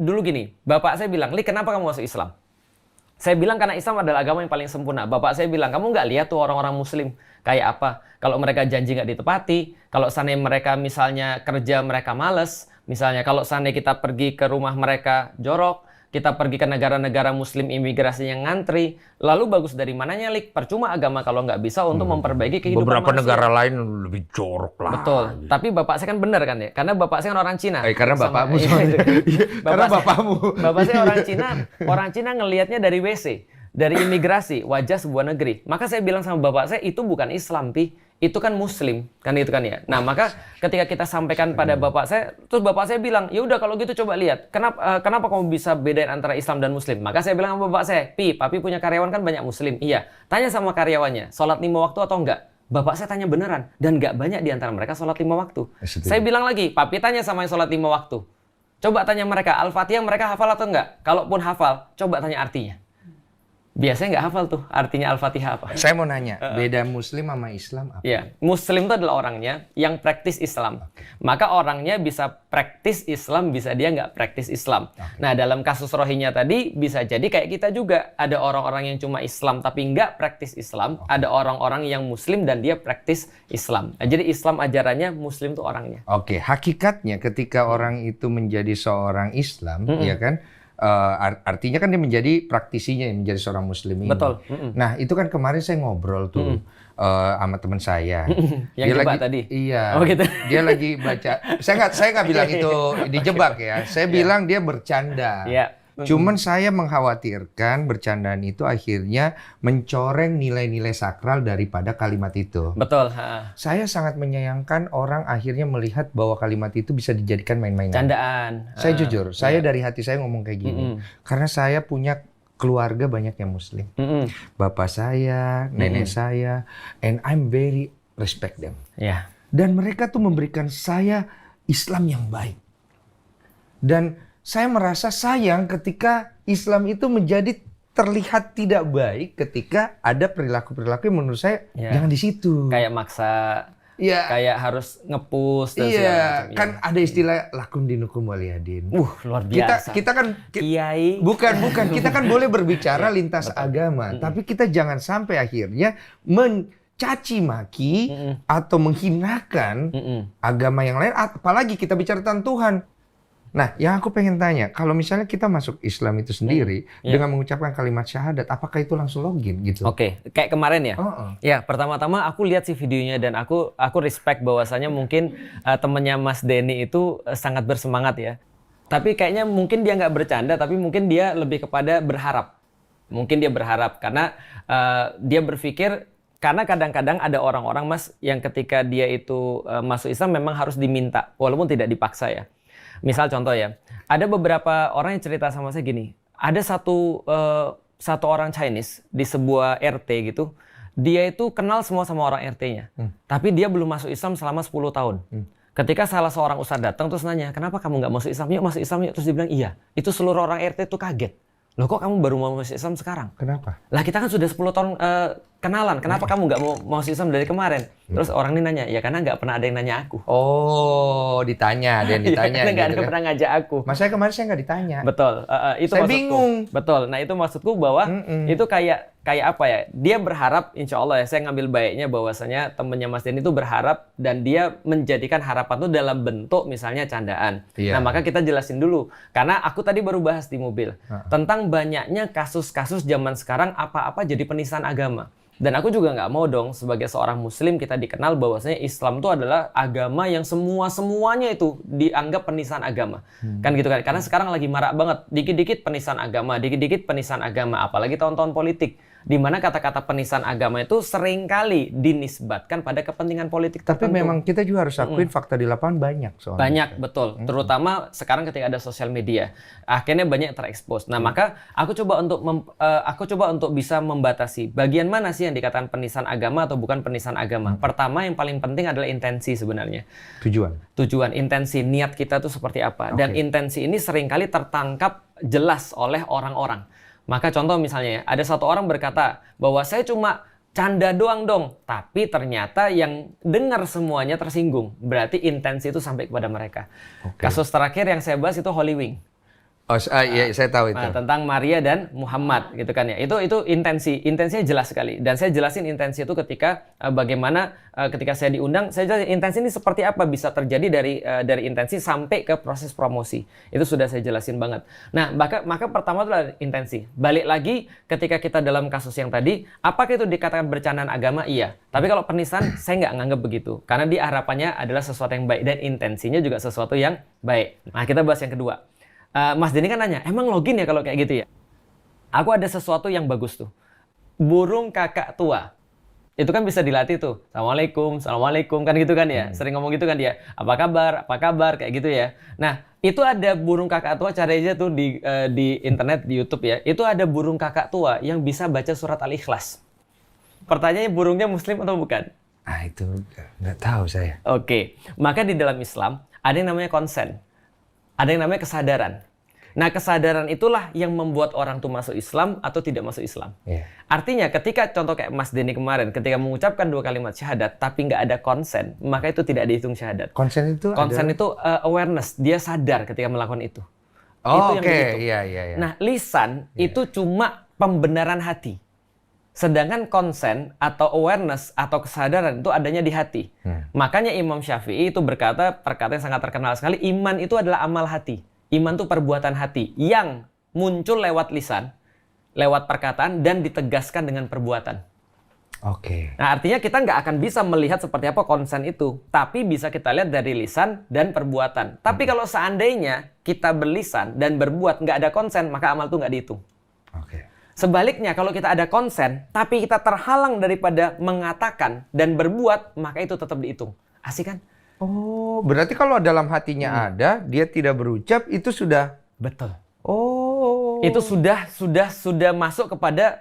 dulu gini, bapak saya bilang, "Li, kenapa kamu masuk Islam?" Saya bilang karena Islam adalah agama yang paling sempurna. Bapak saya bilang, kamu nggak lihat tuh orang-orang Muslim kayak apa? Kalau mereka janji nggak ditepati, kalau seandainya mereka misalnya kerja mereka males, misalnya kalau seandainya kita pergi ke rumah mereka jorok, kita pergi ke negara-negara Muslim imigrasi yang ngantri, lalu bagus dari mananya, Lik? Percuma agama kalau nggak bisa untuk memperbaiki kehidupan Beberapa manusia. negara lain lebih jorok lah. Betul. Tapi bapak saya kan benar kan ya? Karena bapak saya kan orang Cina. Karena bapakmu Iya, soalnya. Karena saya- bapakmu. Bapak saya orang Cina. Orang Cina ngelihatnya dari WC, dari imigrasi, wajah sebuah negeri. Maka saya bilang sama bapak saya, itu bukan Islam, Pi. Itu kan Muslim, kan itu kan ya. Nah, maka ketika kita sampaikan pada bapak saya, terus bapak saya bilang, ya udah kalau gitu coba lihat, kenapa kamu bisa bedain antara Islam dan Muslim? Maka saya bilang sama bapak saya, Pi, papi punya karyawan kan banyak Muslim. Iya, tanya sama karyawannya, sholat 5 waktu atau enggak? Bapak saya tanya beneran, dan nggak banyak di antara mereka sholat 5 waktu. Saya bilang lagi, papi tanya sama yang sholat 5 waktu. Coba tanya mereka, Al-Fatihah mereka hafal atau enggak? Kalaupun hafal, coba tanya artinya. Biasanya nggak hafal tuh artinya Al-Fatihah apa. Saya mau nanya, beda Muslim sama Islam apa? Ya, Muslim itu adalah orangnya yang praktis Islam. Maka orangnya bisa praktis Islam, bisa dia nggak praktis Islam. Nah, dalam kasus Rohingya tadi, bisa jadi kayak kita juga. Ada orang-orang yang cuma Islam tapi nggak praktis Islam. Ada orang-orang yang Muslim dan dia praktis Islam. Nah, jadi Islam ajarannya, Muslim tuh orangnya. Oke, hakikatnya ketika orang itu menjadi seorang Islam, ya kan? Artinya kan dia menjadi praktisinya, menjadi seorang Muslim ini. Betul. Nah, itu kan kemarin saya ngobrol tuh sama teman saya. Yang Dia jebak lagi, tadi? Iya. Oh, gitu. Dia lagi baca. Saya nggak bilang itu dijebak ya. Saya bilang dia bercanda. Iya. Cuman saya mengkhawatirkan bercandaan itu akhirnya mencoreng nilai-nilai sakral daripada kalimat itu. Betul. Saya sangat menyayangkan orang akhirnya melihat bahwa kalimat itu bisa dijadikan main-mainan. Candaan. Saya jujur, saya dari hati saya ngomong kayak gini. Karena saya punya keluarga banyak yang Muslim. Bapak saya, nenek saya, and I'm very respect them. Ya. Dan mereka tuh memberikan saya Islam yang baik. Dan saya merasa sayang ketika Islam itu menjadi terlihat tidak baik ketika ada perilaku-perilaku yang menurut saya jangan di situ. Kayak maksa, Iya. kayak harus nge-push dan segala Iya, macam. kan ada istilah lakum dinukum waliyadin. Luar biasa. Kita kan Kiai. bukan kita kan boleh berbicara lintas agama, tapi kita jangan sampai akhirnya mencaci maki atau menghinakan agama yang lain, apalagi kita bicara tentang Tuhan. Nah, yang aku pengen tanya, kalau misalnya kita masuk Islam itu sendiri dengan mengucapkan kalimat syahadat, apakah itu langsung login gitu? Oke, kayak kemarin ya. Ya, pertama-tama aku lihat sih videonya dan aku respect bahwasanya mungkin temennya Mas Denny itu sangat bersemangat ya. Tapi kayaknya mungkin dia nggak bercanda, tapi mungkin dia lebih kepada berharap. Mungkin dia berharap karena dia berpikir, karena kadang-kadang ada orang-orang Mas yang ketika dia itu masuk Islam memang harus diminta, walaupun tidak dipaksa ya. Misal contoh ya, ada beberapa orang yang cerita sama saya gini, ada satu orang Chinese di sebuah RT gitu, dia itu kenal semua sama orang RT-nya, tapi dia belum masuk Islam selama 10 tahun. Ketika salah seorang ustadz datang terus nanya, kenapa kamu nggak masuk Islam? Yuk masuk Islam yuk. Terus dia bilang, iya. Itu seluruh orang RT itu kaget. Loh kok kamu baru mau masuk Islam sekarang? Kenapa? Lah kita kan sudah 10 tahun kenalan, kenapa kamu nggak mau masuk Islam dari kemarin? Terus orang ini nanya, ya karena nggak pernah ada yang nanya aku. Oh, ditanya, ada yang ditanya. Karena nggak gitu ada kan. pernah ngajak aku. Mas saya kemarin saya nggak ditanya. Betul, itu Saya maksudku. bingung. Betul, nah itu maksudku bahwa itu kayak apa ya? Dia berharap, insya Allah ya, saya ngambil baiknya bahwasanya temennya Mas Denny itu berharap dan dia menjadikan harapan itu dalam bentuk misalnya candaan. Iya. Nah maka kita jelasin dulu, karena aku tadi baru bahas di mobil tentang banyaknya kasus-kasus zaman sekarang apa-apa jadi penistaan agama. Dan aku juga nggak mau dong sebagai seorang muslim kita dikenal bahwasanya Islam itu adalah agama yang semuanya itu dianggap penistaan agama. Kan gitu kan. Karena sekarang lagi marak banget. Dikit-dikit penistaan agama, dikit-dikit penistaan agama. Apalagi tahun-tahun politik. Di mana kata-kata penistaan agama itu seringkali dinisbatkan pada kepentingan politik Tapi tertentu. memang kita juga harus akuin fakta di lapangan banyak soalnya. Banyak, betul. Terutama sekarang ketika ada sosial media. Akhirnya banyak terekspos. Nah, maka aku coba untuk bisa membatasi bagian mana sih yang dikatakan penistaan agama atau bukan penistaan agama. Pertama, yang paling penting adalah intensi sebenarnya. Tujuan, intensi, niat kita tuh seperti apa. Dan intensi ini seringkali tertangkap jelas oleh orang-orang. Maka contoh misalnya ya, ada satu orang berkata bahwa saya cuma canda doang dong, tapi ternyata yang dengar semuanya tersinggung. Berarti intensi itu sampai kepada mereka. Kasus terakhir yang saya bahas itu Holy Wing. Iya, saya tahu itu. Tentang Maria dan Muhammad gitu kan ya. Itu intensinya jelas sekali. Dan saya jelasin intensi itu ketika bagaimana ketika saya diundang, saya jelasin intensi ini seperti apa bisa terjadi dari intensi sampai ke proses promosi. Itu sudah saya jelasin banget. Nah, maka pertama itu adalah intensi. Balik lagi ketika kita dalam kasus yang tadi, apakah itu dikatakan bercandaan agama? Iya. Tapi kalau penistaan saya nggak nganggap begitu. Karena dia harapannya adalah sesuatu yang baik dan intensinya juga sesuatu yang baik. Nah, kita bahas yang kedua. Mas Denny kan nanya, emang login ya kalau kayak gitu ya? Aku ada sesuatu yang bagus tuh. Burung kakak tua. Itu kan bisa dilatih tuh. Assalamualaikum, kan gitu kan ya? Sering ngomong gitu kan dia. Apa kabar, kayak gitu ya. Nah, itu ada burung kakak tua, cari aja tuh di internet, di YouTube ya. Itu ada burung kakak tua yang bisa baca surat Al-Ikhlas. Pertanyaannya burungnya muslim atau bukan? Itu nggak tahu saya. Oke, maka di dalam Islam ada yang namanya konsen. Ada yang namanya kesadaran. Nah, kesadaran itulah yang membuat orang tuh masuk Islam atau tidak masuk Islam. Yeah. Artinya ketika contoh kayak Mas Denny kemarin, ketika mengucapkan 2 kalimat syahadat tapi nggak ada konsen, maka itu tidak dihitung syahadat. Konsen itu Awareness, dia sadar ketika melakukan itu. Oh, itu yang oke. dihitung. Iya. Nah, lisan itu cuma pembenaran hati. Sedangkan konsen atau awareness atau kesadaran itu adanya di hati. Makanya Imam Syafi'i itu berkata, perkataan yang sangat terkenal sekali, iman itu adalah amal hati. Iman itu perbuatan hati yang muncul lewat lisan, lewat perkataan, dan ditegaskan dengan perbuatan. Oke. Nah, artinya kita nggak akan bisa melihat seperti apa konsen itu. Tapi bisa kita lihat dari lisan dan perbuatan. Tapi kalau seandainya kita berlisan dan berbuat nggak ada konsen, maka amal itu nggak dihitung. Oke. Sebaliknya, kalau kita ada konsen, tapi kita terhalang daripada mengatakan dan berbuat, maka itu tetap dihitung. Asik kan? Oh, berarti kalau dalam hatinya ada, dia tidak berucap, itu sudah... Betul. Oh. Itu sudah masuk kepada,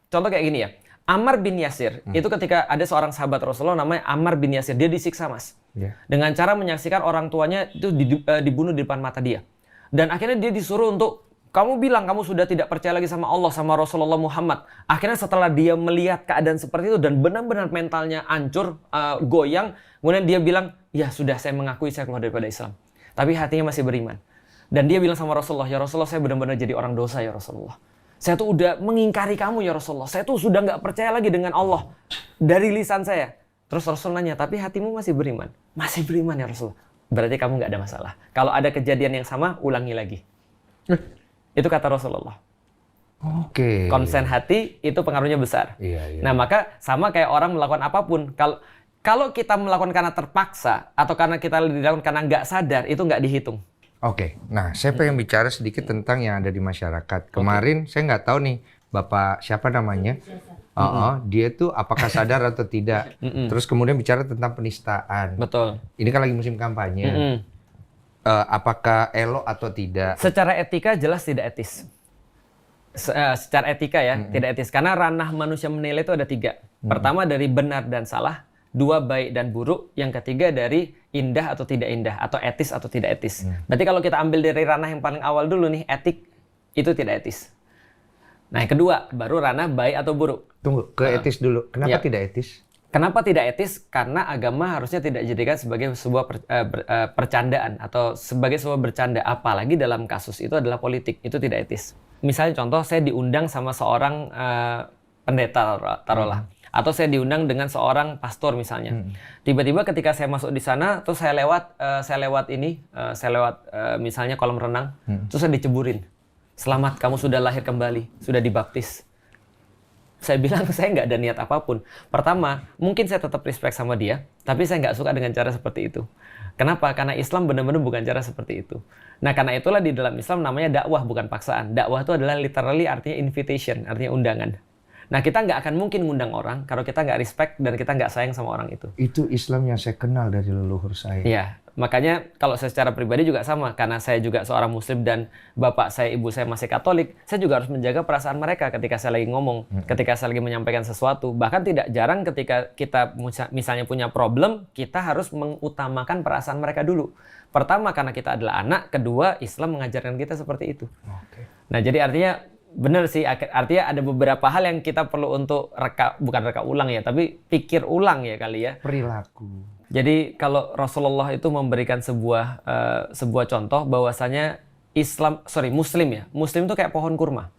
contoh kayak gini ya. Ammar bin Yasir, itu ketika ada seorang sahabat Rasulullah namanya Ammar bin Yasir, dia disiksa, Mas. Yeah. Dengan cara menyaksikan orang tuanya itu dibunuh di depan mata dia. Dan akhirnya dia disuruh untuk, kamu bilang kamu sudah tidak percaya lagi sama Allah, sama Rasulullah Muhammad. Akhirnya setelah dia melihat keadaan seperti itu dan benar-benar mentalnya hancur, goyang, kemudian dia bilang, ya sudah saya mengakui saya keluar daripada Islam. Tapi hatinya masih beriman. Dan dia bilang sama Rasulullah, ya Rasulullah saya benar-benar jadi orang dosa ya Rasulullah. Saya tuh udah mengingkari kamu ya Rasulullah. Saya tuh sudah nggak percaya lagi dengan Allah dari lisan saya. Terus Rasul nanya, tapi hatimu masih beriman? Masih beriman ya Rasulullah. Berarti kamu nggak ada masalah. Kalau ada kejadian yang sama, ulangi lagi. Itu kata Rasulullah. Oke. Konsen hati itu pengaruhnya besar. Iya. Nah, maka sama kayak orang melakukan apapun. Kalau kita melakukan karena terpaksa atau karena kita dilakukan karena nggak sadar, itu nggak dihitung. Oke. Nah, saya pengen bicara sedikit tentang yang ada di masyarakat. Kemarin saya nggak tahu nih, Bapak siapa namanya? Dia tuh apakah sadar atau tidak. Terus kemudian bicara tentang penistaan. Betul. Ini kan lagi musim kampanye. Apakah elok atau tidak? Secara etika jelas tidak etis. Secara etika ya, tidak etis. Karena ranah manusia menilai itu ada 3. Pertama dari benar dan salah, 2 baik dan buruk, yang ketiga dari indah atau tidak indah, atau etis atau tidak etis. Berarti kalau kita ambil dari ranah yang paling awal dulu nih, etik, itu tidak etis. Nah yang kedua, baru ranah baik atau buruk. Tunggu, ke etis dulu. Kenapa tidak etis? Kenapa tidak etis? Karena agama harusnya tidak dijadikan sebagai sebuah percandaan atau sebagai sebuah bercanda. Apalagi dalam kasus itu adalah politik. Itu tidak etis. Misalnya contoh, saya diundang sama seorang pendeta, taruhlah. Atau saya diundang dengan seorang pastor misalnya. Tiba-tiba ketika saya masuk di sana, terus saya lewat misalnya kolam renang, terus saya diceburin. Selamat, kamu sudah lahir kembali, sudah dibaptis. Saya bilang saya nggak ada niat apapun. Pertama, mungkin saya tetap respect sama dia, tapi saya nggak suka dengan cara seperti itu. Kenapa? Karena Islam benar-benar bukan cara seperti itu. Nah, karena itulah di dalam Islam namanya dakwah, bukan paksaan. Dakwah itu adalah literally artinya invitation, artinya undangan. Nah, kita nggak akan mungkin ngundang orang kalau kita nggak respect dan kita nggak sayang sama orang itu. Itu Islam yang saya kenal dari leluhur saya. Iya, makanya kalau saya secara pribadi juga sama. Karena saya juga seorang muslim dan bapak saya, ibu saya masih Katolik, saya juga harus menjaga perasaan mereka ketika saya lagi ngomong, ketika saya lagi menyampaikan sesuatu. Bahkan tidak jarang ketika kita misalnya punya problem, kita harus mengutamakan perasaan mereka dulu. Pertama, karena kita adalah anak. Kedua, Islam mengajarkan kita seperti itu. Nah, jadi artinya benar sih, artinya ada beberapa hal yang kita perlu untuk bukan reka ulang ya, tapi pikir ulang ya kali ya. Perilaku. Jadi kalau Rasulullah itu memberikan sebuah contoh bahwasanya Muslim ya. Muslim itu kayak pohon kurma.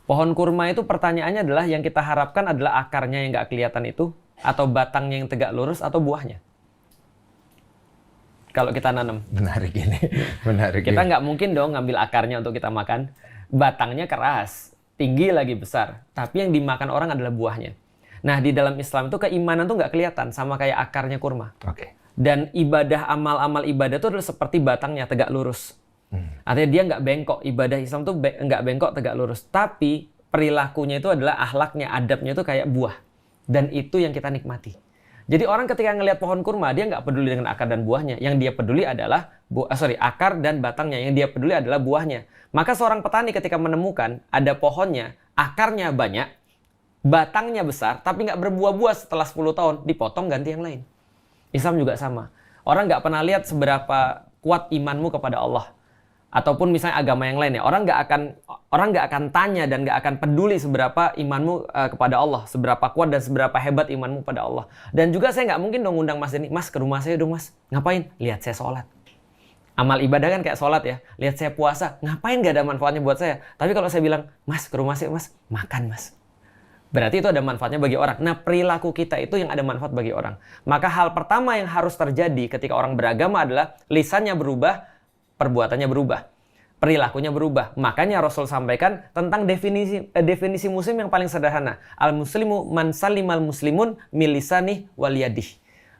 Pohon kurma itu pertanyaannya adalah yang kita harapkan adalah akarnya yang nggak kelihatan itu, atau batangnya yang tegak lurus, atau buahnya. Kalau kita nanam. Menarik ini. Menarik. Kita nggak mungkin dong ngambil akarnya untuk kita makan. Batangnya keras, tinggi lagi besar. Tapi yang dimakan orang adalah buahnya. Nah, di dalam Islam itu keimanan tuh nggak kelihatan, sama kayak akarnya kurma. Oke. Dan ibadah, amal-amal ibadah itu adalah seperti batangnya tegak lurus. Artinya dia nggak bengkok. Ibadah Islam tuh nggak bengkok, tegak lurus. Tapi perilakunya itu adalah akhlaknya, adabnya itu kayak buah. Dan itu yang kita nikmati. Jadi orang ketika ngelihat pohon kurma, dia nggak peduli dengan akar dan buahnya. Yang dia peduli adalah akar dan batangnya. Yang dia peduli adalah buahnya. Maka seorang petani ketika menemukan ada pohonnya, akarnya banyak, batangnya besar, tapi nggak berbuah-buah setelah 10 tahun, dipotong ganti yang lain. Islam juga sama. Orang nggak pernah lihat seberapa kuat imanmu kepada Allah. Ataupun misalnya agama yang lain ya, orang nggak akan tanya dan nggak akan peduli seberapa imanmu kepada Allah, seberapa kuat dan seberapa hebat imanmu pada Allah. Dan juga saya nggak mungkin dong ngundang Mas Denny, Mas ke rumah saya dong Mas, ngapain? Lihat saya sholat. Amal ibadah kan kayak sholat ya, lihat saya puasa, ngapain nggak ada manfaatnya buat saya? Tapi kalau saya bilang, Mas ke rumah saya Mas, makan Mas. Berarti itu ada manfaatnya bagi orang. Nah, perilaku kita itu yang ada manfaat bagi orang. Maka hal pertama yang harus terjadi ketika orang beragama adalah lisannya berubah, perbuatannya berubah, perilakunya berubah. Makanya Rasul sampaikan tentang definisi muslim yang paling sederhana. Al-muslimu man salimal muslimun min lisanih wal yadih.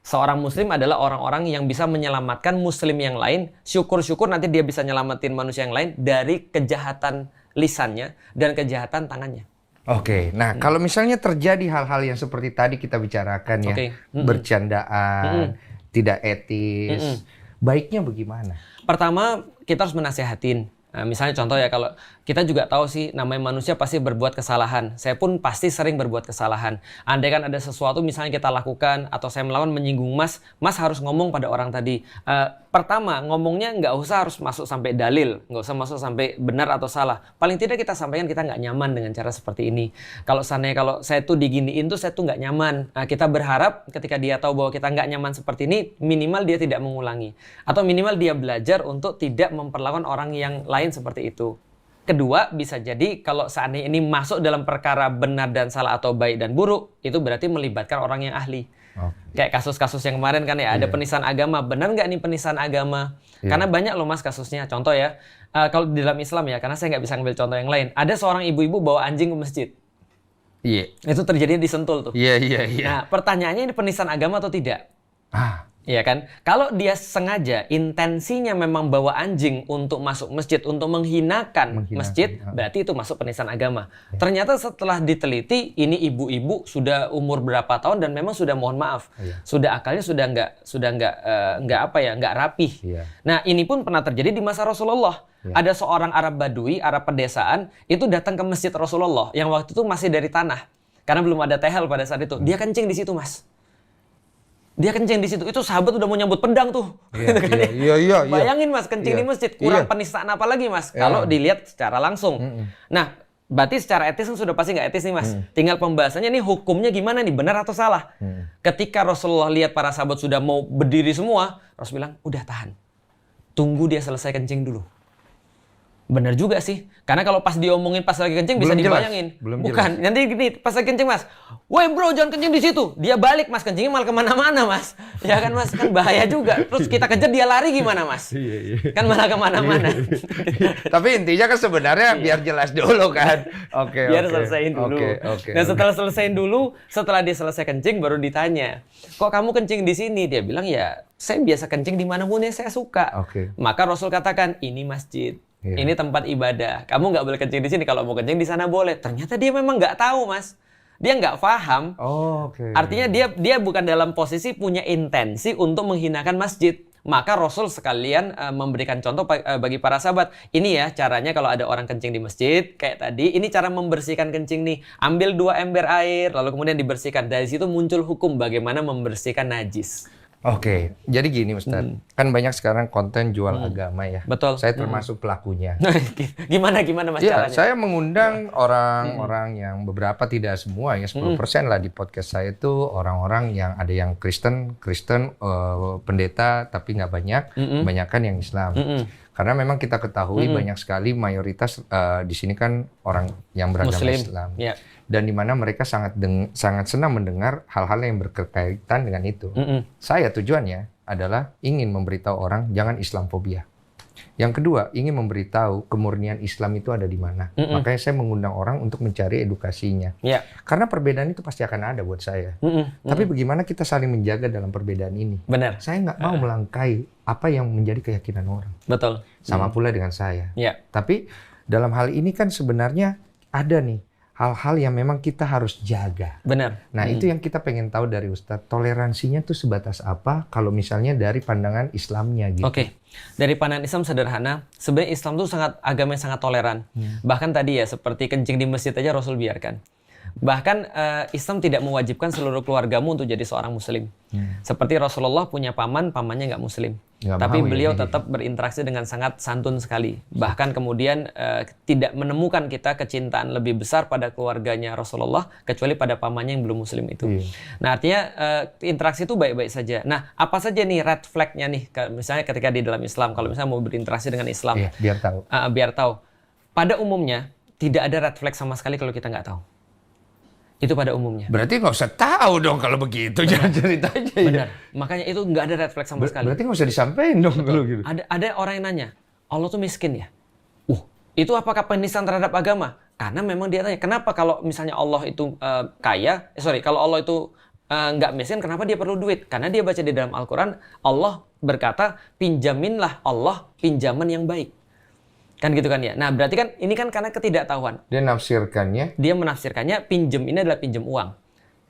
Seorang muslim adalah orang-orang yang bisa menyelamatkan muslim yang lain. Syukur-syukur nanti dia bisa nyelamatin manusia yang lain dari kejahatan lisannya dan kejahatan tangannya. Oke, nah kalau misalnya terjadi hal-hal yang seperti tadi kita bicarakan ya, bercandaan, tidak etis, baiknya bagaimana? Pertama, kita harus menasihatin. Nah, misalnya contoh ya, kalau kita juga tahu sih namanya manusia pasti berbuat kesalahan. Saya pun pasti sering berbuat kesalahan. Andai kan ada sesuatu misalnya kita lakukan atau saya melawan menyinggung Mas harus ngomong pada orang tadi. Pertama, ngomongnya nggak usah harus masuk sampai dalil, nggak usah masuk sampai benar atau salah. Paling tidak kita sampaikan kita nggak nyaman dengan cara seperti ini. Kalau saya tuh diginiin tuh saya tuh nggak nyaman. Nah, kita berharap ketika dia tahu bahwa kita nggak nyaman seperti ini, minimal dia tidak mengulangi. Atau minimal dia belajar untuk tidak memperlakukan orang yang lain seperti itu. Kedua, bisa jadi kalau seandainya ini masuk dalam perkara benar dan salah atau baik dan buruk, itu berarti melibatkan orang yang ahli. Kayak kasus-kasus yang kemarin kan ya, ada penistaan agama. Benar nggak nih penistaan agama? Karena banyak loh Mas kasusnya. Contoh ya, kalau di dalam Islam ya, karena saya nggak bisa ngambil contoh yang lain. Ada seorang ibu-ibu bawa anjing ke masjid. Iya. Itu terjadi di Sentul tuh. Iya. Nah, pertanyaannya ini penistaan agama atau tidak? Iya kan? Kalau dia sengaja, intensinya memang bawa anjing untuk masuk masjid, untuk menghinakan masjid, berarti itu masuk penistaan agama. Ternyata setelah diteliti, ini ibu-ibu sudah umur berapa tahun dan memang sudah mohon maaf, sudah akalnya sudah nggak rapih. Nah, ini pun pernah terjadi di masa Rasulullah. Ada seorang Arab Badui, Arab pedesaan, itu datang ke masjid Rasulullah yang waktu itu masih dari tanah, karena belum ada tehel pada saat itu. Dia kencing di situ, Mas. Dia kencing di situ, itu sahabat udah mau nyambut pedang tuh. Iya. Bayangin Mas, kencing di masjid, kurang penistaan apa lagi Mas? Kalau dilihat secara langsung. Nah, berarti secara etis kan sudah pasti nggak etis nih Mas. Tinggal pembahasannya nih hukumnya gimana nih, benar atau salah. Ketika Rasulullah lihat para sahabat sudah mau berdiri semua, Rasul bilang, udah tahan. Tunggu dia selesai kencing dulu. Bener juga sih. Karena kalau pas diomongin pas lagi kencing bisa dibayangin. Bukan. Nanti gini, pas lagi kencing Mas. Woi bro, jangan kencing di situ. Dia balik Mas, kencingnya malah kemana-mana Mas. Ya kan Mas, kan bahaya juga. Terus kita kejar dia lari gimana Mas? Kan malah kemana-mana. Tapi intinya kan sebenarnya biar jelas dulu kan. Biar selesaiin dulu. Nah setelah selesaiin dulu, setelah dia selesai kencing baru ditanya. Kok kamu kencing di sini? Dia bilang ya saya biasa kencing di manapun yang saya suka. Maka Rasul katakan ini masjid. Ini tempat ibadah. Kamu nggak boleh kencing di sini. Kalau mau kencing di sana boleh. Ternyata dia memang nggak tahu, Mas. Dia nggak paham. Artinya dia bukan dalam posisi punya intensi untuk menghinakan masjid. Maka Rasul sekalian memberikan contoh bagi para sahabat. Ini ya caranya kalau ada orang kencing di masjid. Kayak tadi, ini cara membersihkan kencing nih. Ambil 2 ember air, lalu kemudian dibersihkan. Dari situ muncul hukum bagaimana membersihkan najis. Jadi gini Ustadz, kan banyak sekarang konten jual agama ya. Betul. Saya termasuk pelakunya. Gimana Mas caranya? Saya mengundang orang-orang yang beberapa, tidak semua ya, 10% lah di podcast saya itu orang-orang yang ada yang Kristen, pendeta tapi nggak banyak, kebanyakan yang Islam. Karena memang kita ketahui banyak sekali mayoritas di sini kan orang yang beragama Muslim. Islam. Ya. Dan di mana mereka sangat senang mendengar hal-hal yang berkaitan dengan itu. Saya tujuannya adalah ingin memberitahu orang jangan Islamfobia. Yang kedua, ingin memberitahu kemurnian Islam itu ada di mana. Makanya saya mengundang orang untuk mencari edukasinya. Ya. Karena perbedaan itu pasti akan ada buat saya. Tapi bagaimana kita saling menjaga dalam perbedaan ini? Benar. Saya nggak mau melangkai apa yang menjadi keyakinan orang. Betul. Sama pula dengan saya. Ya. Tapi dalam hal ini kan sebenarnya ada nih hal-hal yang memang kita harus jaga. Benar. Nah, itu yang kita pengen tahu dari Ustadz. Toleransinya tuh sebatas apa kalau misalnya dari pandangan Islamnya gitu. Oke. Dari pandangan Islam sederhana, sebenarnya Islam tuh agama yang sangat toleran. Bahkan tadi ya, seperti kencing di masjid aja Rasul biarkan. Bahkan Islam tidak mewajibkan seluruh keluargamu untuk jadi seorang muslim. Seperti Rasulullah punya pamannya nggak muslim. Tapi beliau tetap berinteraksi dengan sangat santun sekali. Bahkan kemudian tidak menemukan kita kecintaan lebih besar pada keluarganya Rasulullah kecuali pada pamannya yang belum muslim itu. Nah, artinya interaksi itu baik-baik saja. Nah, apa saja nih red flag-nya nih? Misalnya ketika di dalam Islam, kalau misalnya mau berinteraksi dengan Islam. Iya, biar tahu. Biar tahu. Pada umumnya, tidak ada red flag sama sekali kalau kita nggak tahu. Itu pada umumnya. Berarti nggak usah tahu dong kalau begitu. Jangan cerita aja. Benar. Makanya itu nggak ada red flag sama sekali. Berarti nggak usah disampaikan dong kalau gitu. Ada orang yang nanya, Allah tuh miskin ya? Itu apakah penistaan terhadap agama? Karena memang dia tanya, kenapa kalau misalnya Allah itu kalau Allah itu nggak miskin, kenapa dia perlu duit? Karena dia baca di dalam Al-Quran, Allah berkata, pinjaminlah Allah pinjaman yang baik. Kan gitu kan ya. Nah, berarti kan ini kan karena ketidaktahuan. Dia menafsirkannya pinjem ini adalah pinjem uang.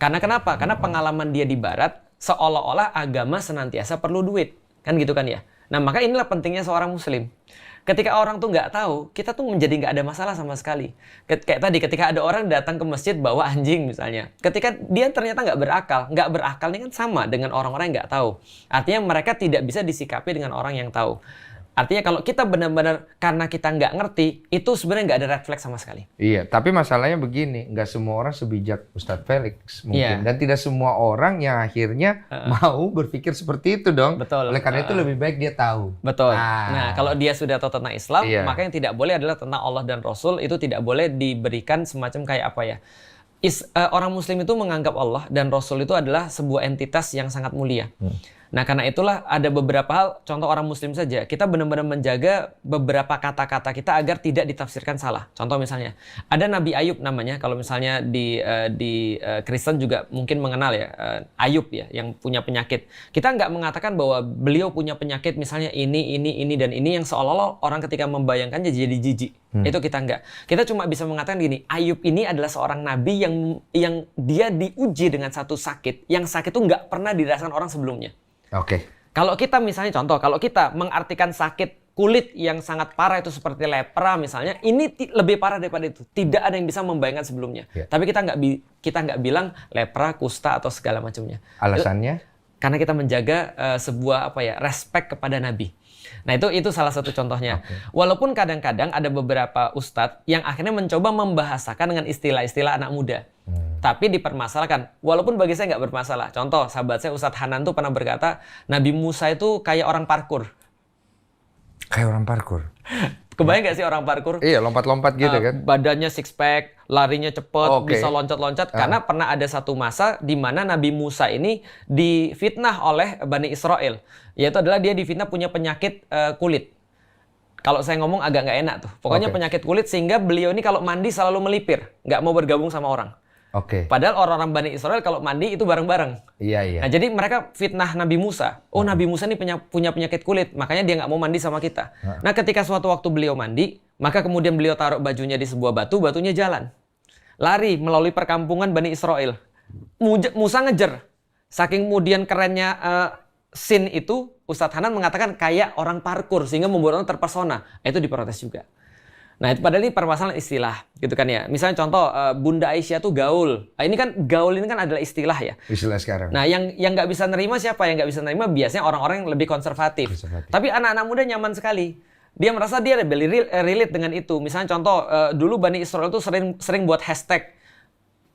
Karena kenapa? Karena pengalaman dia di barat seolah-olah agama senantiasa perlu duit. Kan gitu kan ya. Nah, maka inilah pentingnya seorang muslim. Ketika orang tuh nggak tahu, kita tuh menjadi nggak ada masalah sama sekali. Kayak tadi, ketika ada orang datang ke masjid bawa anjing misalnya. Ketika dia ternyata nggak berakal ini kan sama dengan orang-orang yang nggak tahu. Artinya mereka tidak bisa disikapi dengan orang yang tahu. Artinya kalau kita benar-benar karena kita nggak ngerti, itu sebenarnya nggak ada red flag sama sekali. Iya, tapi masalahnya begini, nggak semua orang sebijak Ustadz Felix mungkin. Iya. Dan tidak semua orang yang akhirnya mau berpikir seperti itu dong. Betul. Oleh karena itu lebih baik dia tahu. Betul. Nah, kalau dia sudah tahu tentang Islam, Iya. maka yang tidak boleh adalah tentang Allah dan Rasul, itu tidak boleh diberikan semacam kayak apa ya. Orang Muslim itu menganggap Allah dan Rasul itu adalah sebuah entitas yang sangat mulia. Nah, karena itulah ada beberapa hal, contoh orang Muslim saja, kita benar-benar menjaga beberapa kata-kata kita agar tidak ditafsirkan salah. Contoh misalnya, ada Nabi Ayub namanya, kalau misalnya di Kristen juga mungkin mengenal ya, Ayub ya, yang punya penyakit. Kita nggak mengatakan bahwa beliau punya penyakit misalnya ini, dan ini yang seolah-olah orang ketika membayangkannya jadi jijik. Itu kita nggak. Kita cuma bisa mengatakan gini, Ayub ini adalah seorang nabi yang dia diuji dengan satu sakit, yang sakit itu nggak pernah dirasakan orang sebelumnya. Oke. Kalau kita misalnya contoh, kalau kita mengartikan sakit kulit yang sangat parah itu seperti lepra misalnya, ini lebih parah daripada itu. Tidak ada yang bisa membayangkan sebelumnya. Yeah. Tapi kita nggak bilang lepra, kusta atau segala macamnya. Alasannya? Karena kita menjaga sebuah respect kepada Nabi. Nah, itu salah satu contohnya. Okay. Walaupun kadang-kadang ada beberapa ustadz yang akhirnya mencoba membahasakan dengan istilah-istilah anak muda. Tapi dipermasalahkan. Walaupun bagi saya nggak bermasalah. Contoh, sahabat saya Ustadz Hanan tuh pernah berkata, Nabi Musa itu kayak orang parkur. Kayak orang parkur? Kebayang nggak sih orang parkur? Iya, lompat-lompat gitu kan. Badannya six pack, larinya cepet, Oke. bisa loncat-loncat. Karena pernah ada satu masa di mana Nabi Musa ini difitnah oleh Bani Israel. Yaitu adalah dia difitnah punya penyakit kulit. Kalau saya ngomong agak nggak enak tuh. Pokoknya penyakit kulit sehingga beliau ini kalau mandi selalu melipir. Nggak mau bergabung sama orang. Oke. Padahal orang-orang Bani Israel kalau mandi itu bareng-bareng. Iya. Nah, jadi mereka fitnah Nabi Musa. Oh, Nabi Musa ini punya penyakit kulit, makanya dia nggak mau mandi sama kita. Nah, ketika suatu waktu beliau mandi, maka kemudian beliau taruh bajunya di sebuah batu, batunya jalan. Lari melalui perkampungan Bani Israel. Musa ngejar. Saking kemudian kerennya scene itu, Ustadz Hanan mengatakan kayak orang parkur, sehingga membuat orang terpesona. Itu diprotes juga. Nah, itu padahal ini permasalahan istilah, gitu kan ya. Misalnya contoh, Bunda Aisyah tuh gaul. Nah, gaul ini kan adalah istilah ya. Istilah sekarang. Nah, yang nggak bisa nerima siapa? Yang nggak bisa nerima biasanya orang-orang yang lebih konservatif. Tapi anak-anak muda nyaman sekali. Dia merasa dia relate dengan itu. Misalnya contoh, dulu Bani Israel tuh sering buat hashtag.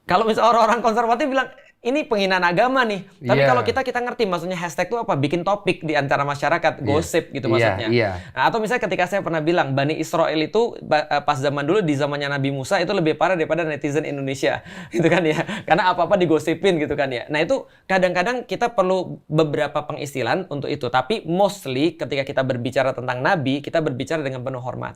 Kalau misalnya orang-orang konservatif bilang, ini penghinaan agama nih. Tapi Iya. kalau kita ngerti maksudnya hashtag itu apa? Bikin topik di antara masyarakat, gosip gitu maksudnya. Iya. Nah, atau misalnya ketika saya pernah bilang Bani Israel itu pas zaman dulu di zamannya Nabi Musa itu lebih parah daripada netizen Indonesia. Gitu kan ya. Karena apa-apa digosipin gitu kan ya. Nah, itu kadang-kadang kita perlu beberapa pengistilahan untuk itu. Tapi mostly ketika kita berbicara tentang Nabi, kita berbicara dengan penuh hormat.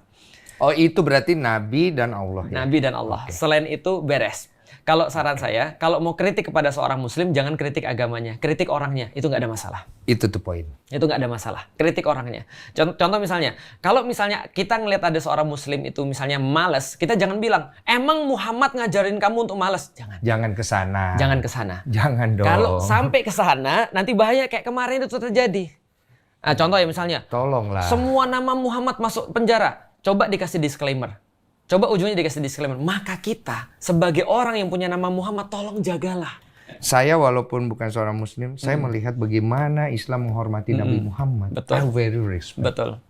Oh, itu berarti Nabi dan Allah ya? Nabi dan Allah. Selain itu beres. Kalau saran saya, kalau mau kritik kepada seorang muslim, jangan kritik agamanya, kritik orangnya, itu nggak ada masalah. Itu tuh poin. Itu nggak ada masalah, kritik orangnya. Contoh misalnya, kalau misalnya kita ngelihat ada seorang muslim itu misalnya malas, kita jangan bilang, emang Muhammad ngajarin kamu untuk malas. Jangan. Jangan ke sana. Jangan ke sana. Jangan dong. Kalau sampai ke sana, nanti bahaya kayak kemarin itu terjadi. Nah, contoh ya misalnya, Tolonglah. semua nama Muhammad masuk penjara, coba dikasih disclaimer. Coba ujungnya dikasih disclaimer. Maka kita sebagai orang yang punya nama Muhammad, tolong jagalah. Saya walaupun bukan seorang muslim, saya melihat bagaimana Islam menghormati Nabi Muhammad. Betul. I very respect. Betul.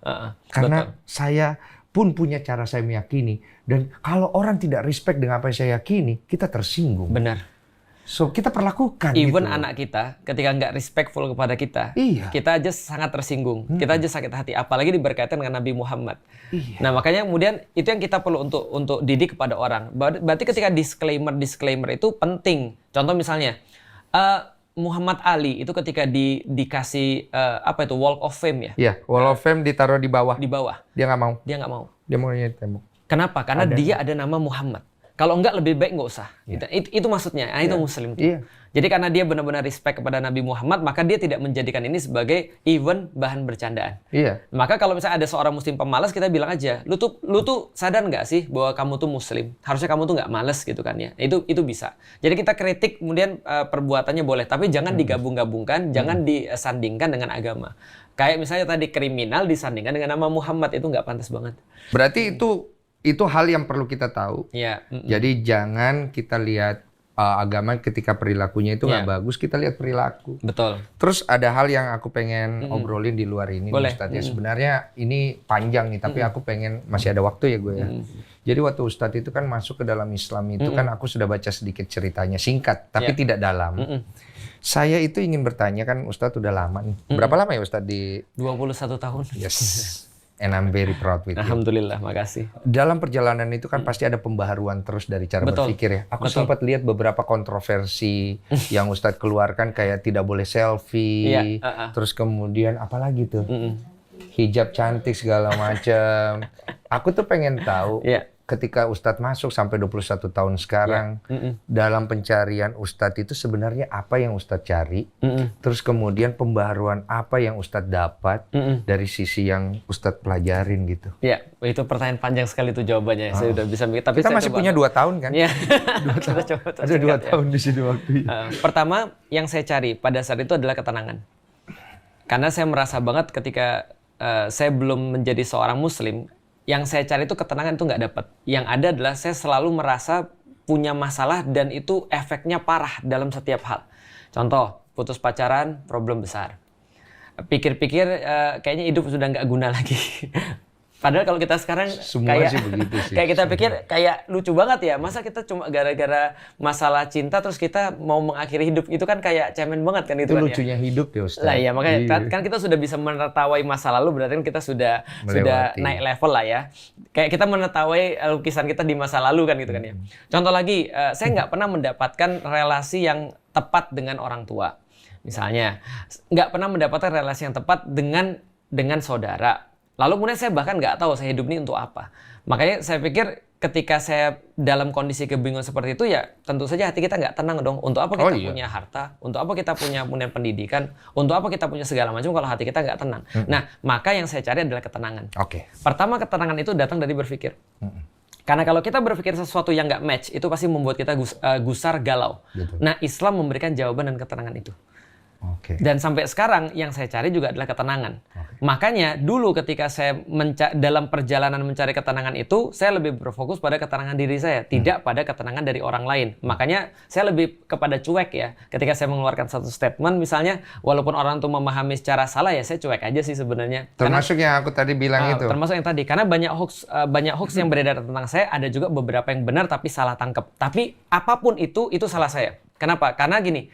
Karena betul. saya pun punya cara saya meyakini. Dan kalau orang tidak respect dengan apa yang saya yakini, kita tersinggung. Benar. So, kita perlakukan Even gitu. anak kita ketika nggak respectful kepada kita, Iya. kita aja sangat tersinggung, kita aja sakit hati. Apalagi berkaitan dengan Nabi Muhammad. Iya. Nah makanya kemudian itu yang kita perlu untuk didik kepada orang. Berarti ketika disclaimer itu penting. Contoh misalnya Muhammad Ali itu ketika dikasih apa itu Walk of Fame ya, Iya, Wall of Fame ditaruh di bawah. di bawah, Dia nggak mau. dia nggak mau. Dia maunya di tembok. Kenapa? Karena dia ada nama Muhammad. Kalau enggak lebih baik nggak usah. Itu maksudnya. Nah, itu muslim. Iya. Jadi karena dia benar-benar respect kepada Nabi Muhammad, maka dia tidak menjadikan ini sebagai even bahan bercandaan. Iya. Maka kalau misalnya ada seorang muslim pemalas, kita bilang aja, lu tuh sadar nggak sih bahwa kamu tuh muslim? Harusnya kamu tuh nggak malas gitu kan ya. Itu bisa. Jadi kita kritik kemudian perbuatannya boleh, tapi jangan digabung-gabungkan, jangan disandingkan dengan agama. Kayak misalnya tadi kriminal disandingkan dengan nama Muhammad, itu nggak pantas banget. Berarti itu hal yang perlu kita tahu. Iya. Jadi jangan kita lihat agama ketika perilakunya itu nggak bagus, kita lihat perilaku. Betul. Terus ada hal yang aku pengen obrolin di luar ini, Boleh. Ustadz ya. Sebenarnya ini panjang nih, tapi aku pengen masih ada waktu ya gue ya. Jadi waktu Ustadz itu kan masuk ke dalam Islam itu kan aku sudah baca sedikit ceritanya, singkat tapi tidak dalam. Saya itu ingin bertanya kan Ustadz udah lama nih. Berapa lama ya Ustadz di 21 tahun. Yes. And I'm very proud with you. Alhamdulillah, makasih. Dalam perjalanan itu kan pasti ada pembaharuan terus dari cara Betul. berpikir ya. Aku Betul. sempat lihat beberapa kontroversi yang Ustadz keluarkan kayak tidak boleh selfie, Iya, terus kemudian apalagi tuh hijab cantik segala macam. Aku tuh pengen tahu Iya. ketika Ustadz masuk sampai 21 tahun sekarang, dalam pencarian Ustadz itu sebenarnya apa yang Ustadz cari, terus kemudian pembaharuan apa yang Ustadz dapat dari sisi yang Ustadz pelajarin gitu. Ya, itu pertanyaan panjang sekali tuh jawabannya. Saya udah bisa mikir. Tapi Kita saya masih coba. punya 2 tahun kan? Iya. Kita coba Ada 2 tersingkat ya. tahun di sini waktu itu. Pertama, yang saya cari pada saat itu adalah ketenangan. Karena saya merasa banget ketika saya belum menjadi seorang muslim, yang saya cari itu ketenangan itu nggak dapat. Yang ada adalah saya selalu merasa punya masalah dan itu efeknya parah dalam setiap hal. Contoh, putus pacaran, problem besar. Pikir-pikir kayaknya hidup sudah nggak guna lagi. Padahal kalau kita sekarang Semua kayak sih begitu sih. kayak kita pikir kayak lucu banget ya. Masa kita cuma gara-gara masalah cinta terus kita mau mengakhiri hidup, itu kan kayak cemen banget kan itu Itu kan ya. lucunya hidup ya Ustadz. Lah iya makanya Iya. kan kita sudah bisa menertawai masa lalu, berarti kan kita sudah Melewati. naik level lah ya. Kayak kita menertawai lukisan kita di masa lalu kan gitu kan ya. Contoh lagi, saya nggak pernah mendapatkan relasi yang tepat dengan orang tua. Misalnya, nggak pernah mendapatkan relasi yang tepat dengan saudara. Lalu kemudian saya bahkan nggak tahu saya hidup ini untuk apa. Makanya saya pikir ketika saya dalam kondisi kebingungan seperti itu ya tentu saja hati kita nggak tenang dong. Untuk apa kita punya harta? Untuk apa kita punya pendidikan? Untuk apa kita punya segala macam kalau hati kita nggak tenang? Nah, maka yang saya cari adalah ketenangan. Oke. Pertama, ketenangan itu datang dari berpikir. Karena kalau kita berpikir sesuatu yang nggak match, itu pasti membuat kita gusar, galau. Betul. Nah, Islam memberikan jawaban dan ketenangan itu. Oke. Dan sampai sekarang yang saya cari juga adalah ketenangan. Makanya dulu ketika saya dalam perjalanan mencari ketenangan itu, saya lebih berfokus pada ketenangan diri saya, tidak pada ketenangan dari orang lain. Makanya saya lebih kepada cuek ya. Ketika saya mengeluarkan satu statement, misalnya walaupun orang tuh memahami secara salah ya, saya cuek aja sih sebenarnya. Termasuk yang aku tadi bilang itu. Termasuk yang tadi, karena banyak hoax yang beredar tentang saya, ada juga beberapa yang benar tapi salah tangkap. Tapi apapun itu salah saya. Kenapa? Karena gini,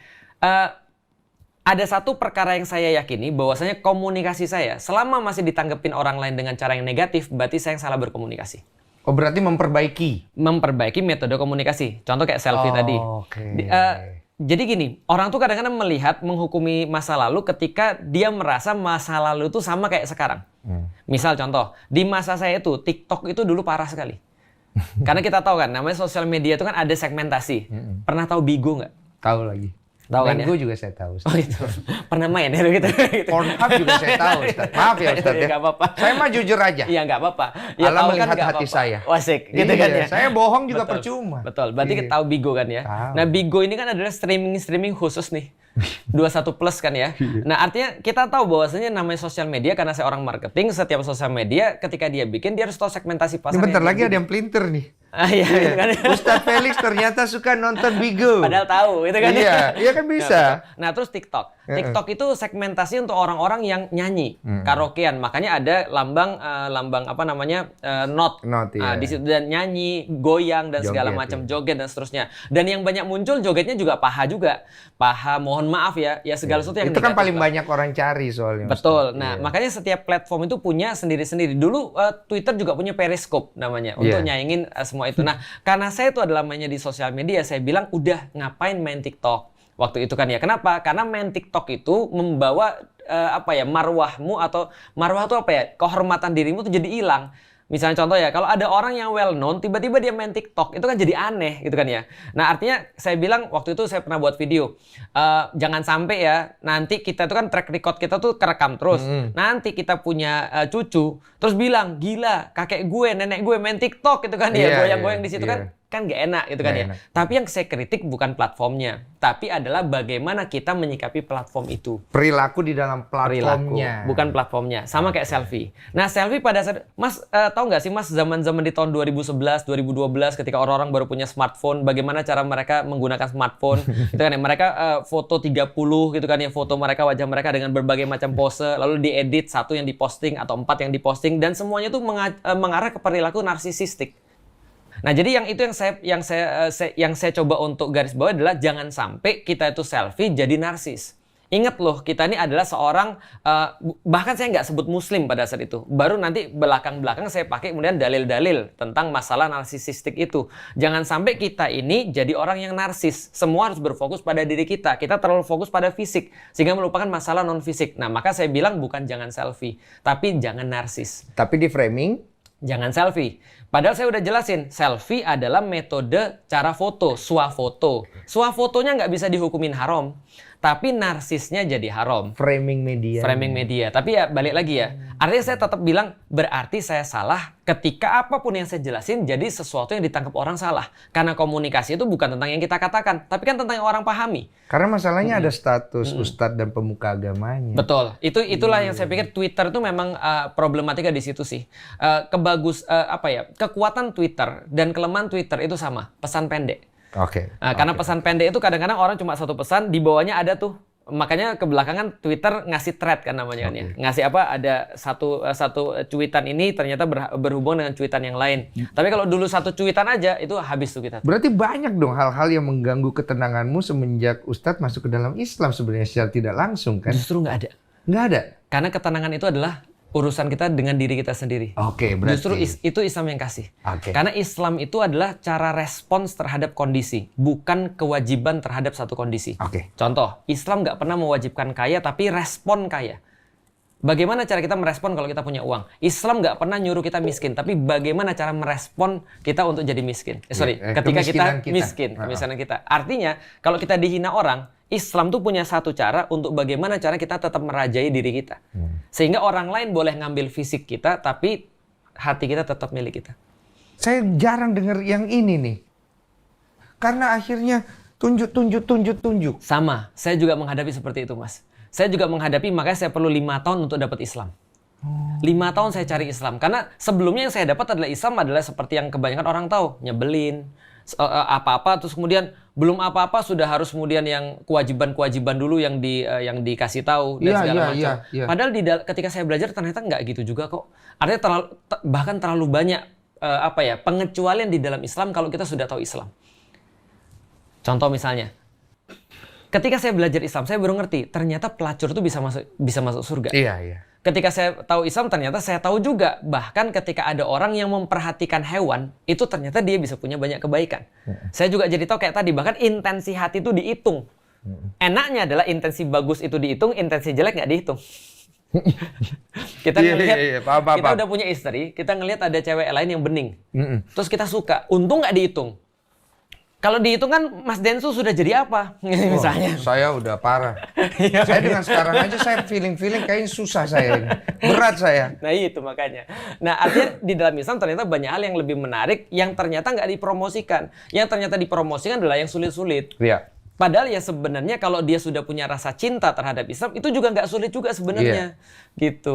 ada satu perkara yang saya yakini bahwasanya komunikasi saya selama masih ditanggepin orang lain dengan cara yang negatif, berarti saya yang salah berkomunikasi. Oh, berarti memperbaiki Metode komunikasi. Contoh kayak selfie tadi. Oke. Jadi gini, orang tuh kadang-kadang melihat, menghukumi masa lalu ketika dia merasa masa lalu itu sama kayak sekarang. Misal contoh, di masa saya itu TikTok itu dulu parah sekali. Karena kita tahu kan, namanya sosial media itu kan ada segmentasi. Pernah tahu Bigo nggak? Tahu lagi. Tahu kan ya? Gue juga saya tahu. Oh gitu. Pernah main ya gitu. Pornhub juga saya tahu, Ustaz. Maaf ya, Ustaz. Nggak apa-apa. Saya mah jujur aja. Iya nggak apa-apa. Ya, Allah tahu melihat kan nggak hati apa-apa. saya. Wasik, gitu Iya, kan ya. saya bohong juga Betul. percuma. Betul. Berarti Iya. kita tahu Bigo kan ya. Tahu. Nah Bigo ini kan adalah streaming khusus nih. 21 plus kan ya. Nah artinya kita tahu bahwasanya namanya sosial media, karena saya orang marketing, setiap sosial media ketika dia bikin dia harus tahu segmentasi Ini pasar. bentar lagi ada yang pelintir nih. Iya, gitu kan. Ustadz Felix ternyata suka nonton Bigo. Padahal tahu, itu kan. Iya, iya kan bisa. Nah, terus TikTok. TikTok itu segmentasi untuk orang-orang yang nyanyi, karaokean. Makanya ada lambang apa namanya? Note. Iya. Di situ, dan nyanyi, goyang dan segala Joget, macam, iya. joget dan seterusnya. Dan yang banyak muncul jogetnya juga paha juga. Paha, mohon maaf ya segala sesuatu yang Itu kan negatif paling lah. banyak orang cari soalnya. Betul. Ustadz. Nah, Iya. makanya setiap platform itu punya sendiri-sendiri. Dulu Twitter juga punya Periscope namanya untuk Iya. nyaingin semua itu. Nah, karena saya itu adalah mainnya di sosial media, saya bilang udah ngapain main TikTok waktu itu kan ya. Kenapa? Karena main TikTok itu membawa marwahmu, atau marwah itu apa ya? Kehormatan dirimu tuh jadi hilang. Misalnya contoh ya, kalau ada orang yang well known, tiba-tiba dia main TikTok, itu kan jadi aneh gitu kan ya. Nah artinya saya bilang, waktu itu saya pernah buat video, jangan sampai ya, nanti kita itu kan track record kita tuh kerekam terus. Nanti kita punya cucu, terus bilang, gila kakek gue, nenek gue main TikTok gitu kan ya, Iya, goyang-goyang iya, di situ iya. kan gak enak gitu kan Nggak ya. enak. Tapi yang saya kritik bukan platformnya, tapi adalah bagaimana kita menyikapi platform itu. Perilaku di dalam platformnya. Bukan platformnya. Sama kayak selfie. Nah, selfie pada saat Mas tahu nggak sih Mas, zaman-zaman di tahun 2011, 2012 ketika orang-orang baru punya smartphone, bagaimana cara mereka menggunakan smartphone? Itu kan ya, mereka foto 30 gitu kan ya, foto mereka, wajah mereka dengan berbagai macam pose, lalu diedit, satu yang diposting atau 4 yang diposting, dan semuanya tuh mengarah ke perilaku narsisistik. Nah, jadi yang saya coba untuk garis bawah adalah jangan sampai kita itu selfie jadi narsis. Ingat loh, kita ini adalah seorang, bahkan saya nggak sebut muslim pada saat itu. Baru nanti belakang-belakang saya pakai kemudian dalil-dalil tentang masalah narsisistik itu. Jangan sampai kita ini jadi orang yang narsis. Semua harus berfokus pada diri kita. Kita terlalu fokus pada fisik, sehingga melupakan masalah non-fisik. Nah, maka saya bilang bukan jangan selfie, tapi jangan narsis. Tapi di framing, Jangan selfie. Padahal saya udah jelasin, selfie adalah metode cara foto, swafoto. Swafotonya nggak bisa dihukumin haram, tapi narsisnya jadi haram. framing media. Framing media. Tapi ya balik lagi ya, artinya saya tetap bilang berarti saya salah ketika apapun yang saya jelasin jadi sesuatu yang ditangkap orang salah. Karena komunikasi itu bukan tentang yang kita katakan, tapi kan tentang yang orang pahami. Karena masalahnya ada status ustadz dan pemuka agamanya. Betul. Itulah yang saya pikir Twitter itu memang problematika di situ sih. Kekuatan Twitter dan kelemahan Twitter itu sama, pesan pendek. Oke. Karena pesan pendek itu kadang-kadang orang cuma satu pesan, di bawahnya ada tuh. Makanya kebelakangan Twitter ngasih thread kan namanya kan ya. Ngasih ada satu cuitan ini ternyata berhubung dengan cuitan yang lain. Tapi kalau dulu satu cuitan aja itu habis tuh kita. Berarti banyak dong hal-hal yang mengganggu ketenanganmu semenjak Ustadz masuk ke dalam Islam sebenarnya secara tidak langsung kan? Justru nggak ada. Nggak ada? Karena ketenangan itu adalah urusan kita dengan diri kita sendiri. Oke, berarti. Justru itu Islam yang kasih. Oke. Karena Islam itu adalah cara respons terhadap kondisi, bukan kewajiban terhadap satu kondisi. Oke. Contoh, Islam nggak pernah mewajibkan kaya, tapi respon kaya. Bagaimana cara kita merespon kalau kita punya uang? Islam nggak pernah nyuruh kita miskin, tapi bagaimana cara merespon kita untuk jadi miskin? Ketika kita miskin, kemiskinan kita. Artinya, kalau kita dihina orang, Islam tuh punya satu cara untuk bagaimana cara kita tetap merajai diri kita. Sehingga orang lain boleh ngambil fisik kita, tapi hati kita tetap milik kita. Saya jarang dengar yang ini nih. Karena akhirnya tunjuk. Sama, saya juga menghadapi seperti itu, Mas. Saya juga menghadapi, makanya saya perlu 5 tahun untuk dapat Islam. 5 tahun saya cari Islam. Karena sebelumnya yang saya dapat adalah Islam adalah seperti yang kebanyakan orang tahu. Nyebelin, apa-apa, terus kemudian belum apa-apa sudah harus kemudian yang kewajiban-kewajiban dulu yang dikasih tahu dan segala macam. Iya. Padahal ketika saya belajar ternyata nggak gitu juga kok. Artinya bahkan terlalu banyak pengecualian di dalam Islam kalau kita sudah tahu Islam. Contoh misalnya, ketika saya belajar Islam, saya baru ngerti ternyata pelacur itu bisa masuk surga. Iya, iya. Ketika saya tahu Islam, ternyata saya tahu juga bahkan ketika ada orang yang memperhatikan hewan, itu ternyata dia bisa punya banyak kebaikan. Saya juga jadi tahu kayak tadi, bahkan intensi hati itu dihitung. Enaknya adalah intensi bagus itu dihitung, intensi jelek nggak dihitung. Kita ngelihat, kita udah punya istri, kita ngelihat ada cewek lain yang bening, terus kita suka, untung nggak dihitung. Kalau dihitung kan Mas Densu sudah jadi apa? Misalnya. Saya udah parah. Saya dengan sekarang aja saya feeling kayaknya susah saya ini. Berat saya. Nah itu makanya. Nah artinya di dalam Islam ternyata banyak hal yang lebih menarik yang ternyata nggak dipromosikan. Yang ternyata dipromosikan adalah yang sulit-sulit. Iya. Padahal ya sebenarnya kalau dia sudah punya rasa cinta terhadap Islam, itu juga nggak sulit juga sebenarnya. Gitu.